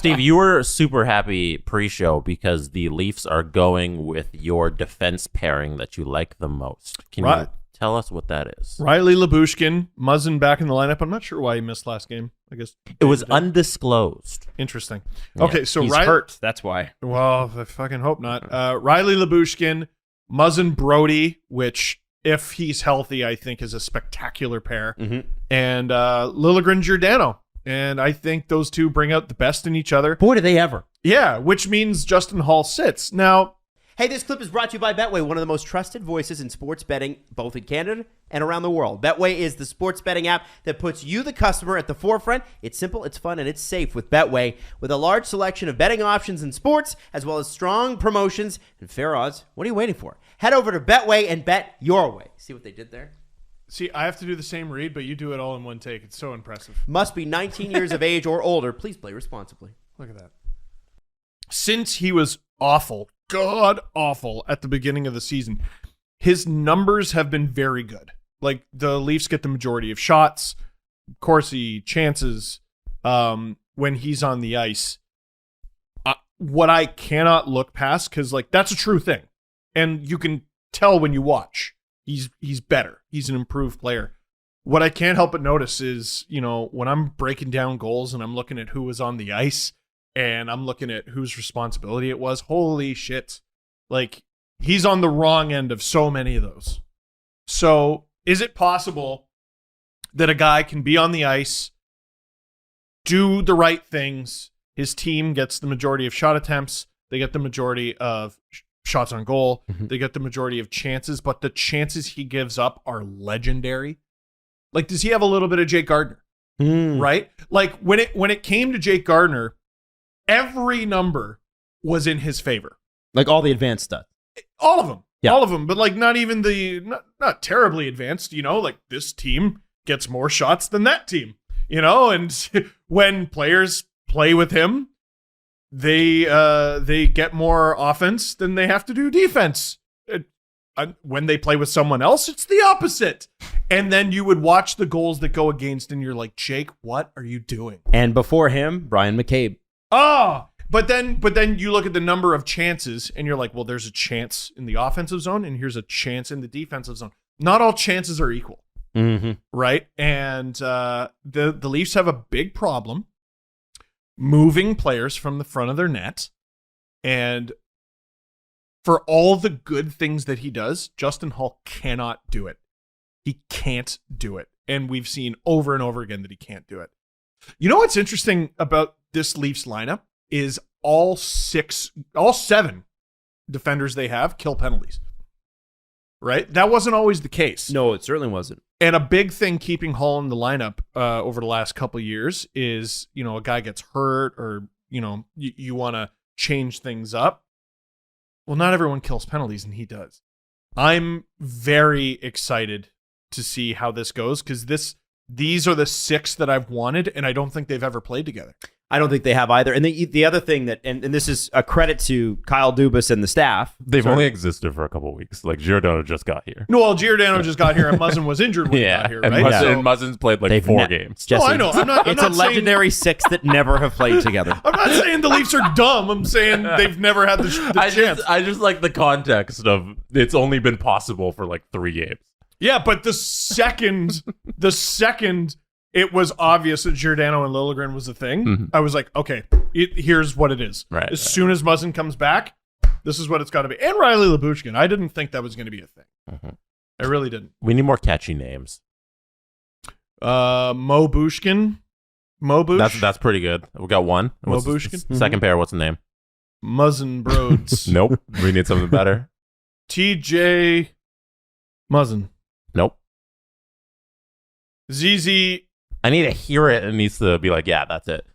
Steve, you were super happy pre-show because the Leafs are going with your defense pairing that you like the most. Can you tell us what that is? Riley Lyubushkin, Muzzin back in the lineup. I'm not sure why he missed last game. I guess it was undisclosed. Interesting. Yeah. Okay, so he's hurt. That's why. Well, I fucking hope not. Riley Lyubushkin, Muzzin Brody, which if he's healthy, I think is a spectacular pair, and Liljegren Giordano. And I think those two bring out the best in each other. Boy, do they ever. Yeah, which means Justin Hall sits. Now, hey, this clip is brought to you by Betway, one of the most trusted voices in sports betting, both in Canada and around the world. Betway is the sports betting app that puts you, the customer, at the forefront. It's simple, it's fun, and it's safe with Betway. With a large selection of betting options in sports, as well as strong promotions and fair odds, what are you waiting for? Head over to Betway and bet your way. See what they did there? see, I have to do the same read, but you do it all in one take. It's so impressive. Must be 19 years of age or older. Please play responsibly. Look at that. Since he was awful, god awful at the beginning of the season, his numbers have been very good. Like, the Leafs get the majority of shots, Corsi, chances, when he's on the ice. What I cannot look past, because, like, that's a true thing. And you can tell when you watch. He's better. He's an improved player. What I can't help but notice is, you know, when I'm breaking down goals and I'm looking at who was on the ice and I'm looking at whose responsibility it was, holy shit. Like, he's on the wrong end of so many of those. So, is it possible that a guy can be on the ice, do the right things, his team gets the majority of shot attempts, they get the majority of shots on goal, they get the majority of chances, but the chances he gives up are legendary? Like, does he have a little bit of Jake Gardner? Right? Like, when it came to Jake Gardner, every number was in his favor. Like all the advanced stuff. All of them. Yeah. All of them. But, like, not even not terribly advanced, you know? Like, this team gets more shots than that team, you know? And when players play with him, they get more offense than they have to do defense. When they play with someone else, it's the opposite. And then you would watch the goals that go against, and you're like, Jake, what are you doing? And before him, Brian McCabe. Oh, but then you look at the number of chances, and you're like, well, there's a chance in the offensive zone, and here's a chance in the defensive zone. Not all chances are equal, right? And the Leafs have a big problem moving players from the front of their net, and for all the good things that he does, Justin Hall cannot do it. He can't do it. And we've seen over and over again that he can't do it. You know what's interesting about this Leafs lineup is all seven defenders they have kill penalties. Right? That wasn't always the case. No, it certainly wasn't. And a big thing keeping Hall in the lineup over the last couple of years is, you know, a guy gets hurt or, you know, you want to change things up. Well, not everyone kills penalties, and he does. I'm very excited to see how this goes, because these are the six that I've wanted, and I don't think they've ever played together. I don't think they have either. And the other thing that, and this is a credit to Kyle Dubas and the staff. They've only existed for a couple of weeks. Like, Giordano just got here. No, well, Giordano just got here, and Muzzin was injured when he got here, right? And Muzzin's played like 4 games. Jesse, I know. It's a legendary six that never have played together. I'm not saying the Leafs are dumb. I'm saying they've never had the chance. I just like the context of it's only been possible for like 3 games. Yeah, but the second it was obvious that Giordano and Liljegren was a thing, I was like, okay, here's what it is. Right, as soon as Muzzin comes back, this is what it's got to be. And Riley Lyubushkin, I didn't think that was going to be a thing. I really didn't. We need more catchy names. Mo Bushkin. That's pretty good. We got one. Mo Bushkin. Second pair, what's the name? Muzzin Broads. Nope. We need something better. TJ Muzzin. Nope. ZZ. I need to hear it. It needs to be like, yeah, that's it.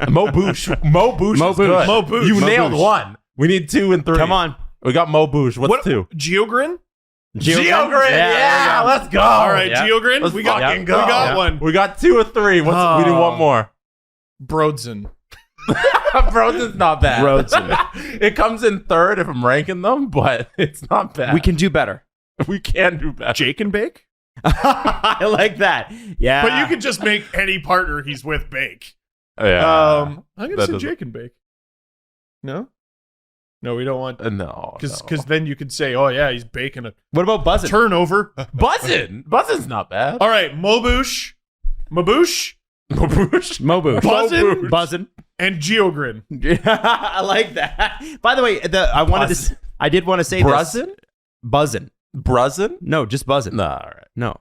Mo Boosh. Mo Boosh is good. Mo Boosh. You Mo nailed Boosh. one. We need 2 and 3. Come on. We got Mo Boosh. What's 2? Geogrin? Geogrin. Yeah, let's go. All right, Yeah. Geogrin. Let's We got fucking go. We got one. We got 2 or 3. We need one more. Broadson. Broadson's not bad. Broadson. It comes in 3rd if I'm ranking them, but it's not bad. We can do better. We can do better. Jake and Bake? I like that. Yeah. But you can just make any partner he's with Bake. Yeah. I'm gonna That say doesn't- Jake and Bake. No, we don't want No. because then you could say, oh yeah, he's baking a What about buzzing? turnover. Buzzin's not bad. All right, Maboosh, Mobush. Buzzin'? Buzzin'. and Geogrin. I like that. By the way, I did want to say Bruzzin? this. Buzzin'. Bruzzin? No, just buzzin'. No, all right. No.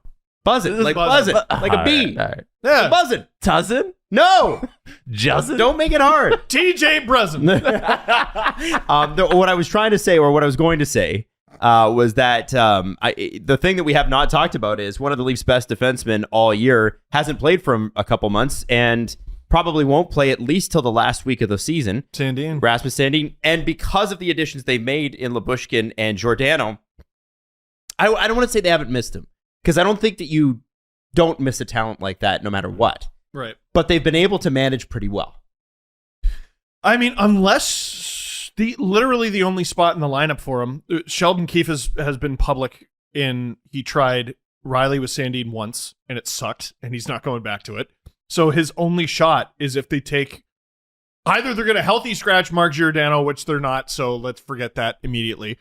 Buzzin'. This is Like buzzin'. buzzin'. Like a bee. All right. Yeah, Buzzin'. Tuzzin? No. Juzzin? Don't make it hard. TJ Breslin. What I was trying to say, or what I was going to say, was that the thing that we have not talked about is one of the Leafs' best defensemen all year hasn't played for a couple months and probably won't play at least till the last week of the season. Sandin. Rasmus Sandin. And because of the additions they made in Lyubushkin and Giordano, I don't want to say they haven't missed him, because I don't think that you don't miss a talent like that no matter what. Right. But they've been able to manage pretty well. I mean, unless literally the only spot in the lineup for him, Sheldon Keefe has been public in he tried Riley with Sandin once and it sucked and he's not going back to it. So his only shot is if they take either they're going to healthy scratch Mark Giordano, which they're not, so let's forget that immediately,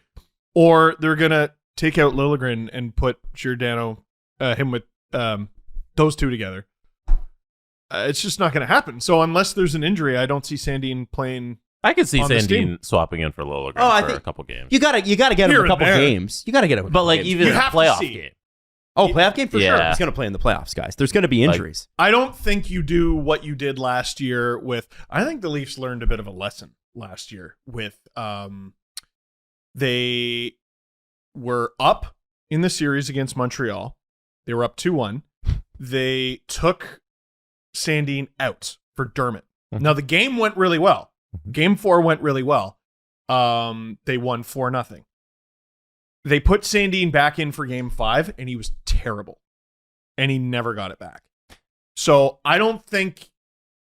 or they're going to take out Liljegren and put Giordano, him with those two together. It's just not going to happen. So unless there's an injury, I don't see Sandin playing. I could see On this team. Sandin swapping in for Liljegren I for think a couple games. You gotta get Here him a and couple there. games. You gotta get him. A But couple like games. even You in a have to playoff see. game. Playoff game for sure. Yeah. He's gonna play in the playoffs, guys. There's gonna be injuries. I don't think you do what you did last year with. I think the Leafs learned a bit of a lesson last year with. They were up in the series against Montreal. They were up 2-1. They took Sandin out for Dermott. Mhm. Now the game went really well. Game 4 went really well. They won 4-0. They put Sandin back in for game 5 and he was terrible. And he never got it back. So I don't think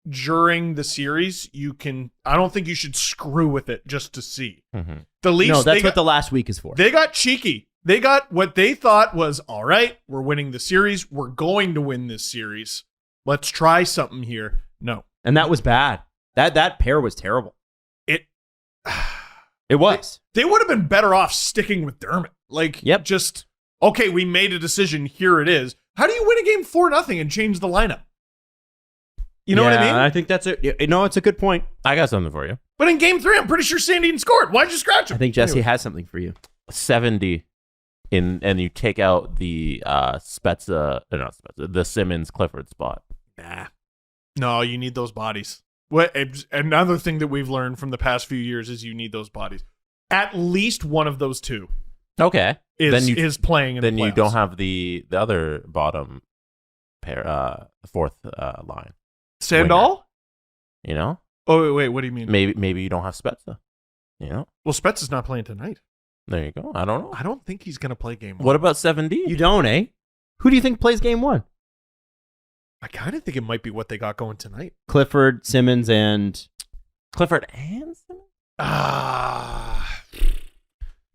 during the series I don't think you should screw with it just to see. Mm-hmm. The Leafs, No, that's what the last week is for. they got cheeky. They got what they thought was, all right, we're winning the series. We're going to win this series. Let's try something here. No. And that was bad. That pair was terrible. It It was. They would have been better off sticking with Dermott. Like, Yep. just, okay, we made a decision. Here it is. How do you win a game 4-0 and change the lineup? You know what I mean? I think that's it's a good point. I got something for you. But in game 3, I'm pretty sure Sandin scored. Why'd you scratch him? I think Jesse Anyway. has something for you. 70 and you take out the the Simmons Clifford spot. Nah. No, you need those bodies. Another thing that we've learned from the past few years is you need those bodies. At least one of those two Okay. is playing in then the you playoffs. don't have the other bottom pair fourth line. Sandal? You know? Oh, wait, what do you mean? Maybe you don't have Spezza. You know? Well, Spets is not playing tonight. There you go. I don't know. I don't think he's going to play game 1. What about 7D? You don't, eh? Who do you think plays game 1? I kind of think it might be what they got going tonight. Clifford, Simmons, and Clifford and Simmons?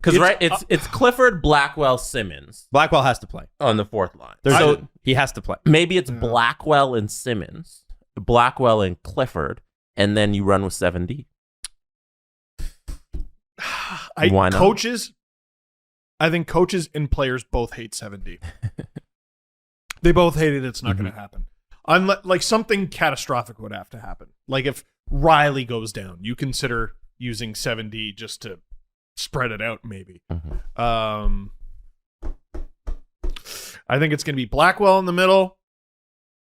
Because it's Clifford, Blackwell, Simmons Blackwell has to play. on the fourth line. So he has to play. Maybe it's Blackwell and Simmons, Blackwell and Clifford, and then you run with 7D. Why not? I think coaches and players both hate 7D. They both hate it. It's not going to happen. Like something catastrophic would have to happen. Like if Riley goes down, you consider using 7D just to spread it out, maybe. Mm-hmm. I think it's going to be Blackwell in the middle,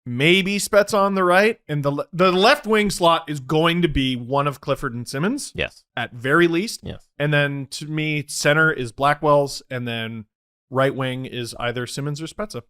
maybe Spets on the right, and the left wing slot is going to be one of Clifford and Simmons Yes. at very least. Yes. And then to me, center is Blackwell's, and then right wing is either Simmons or Spezza.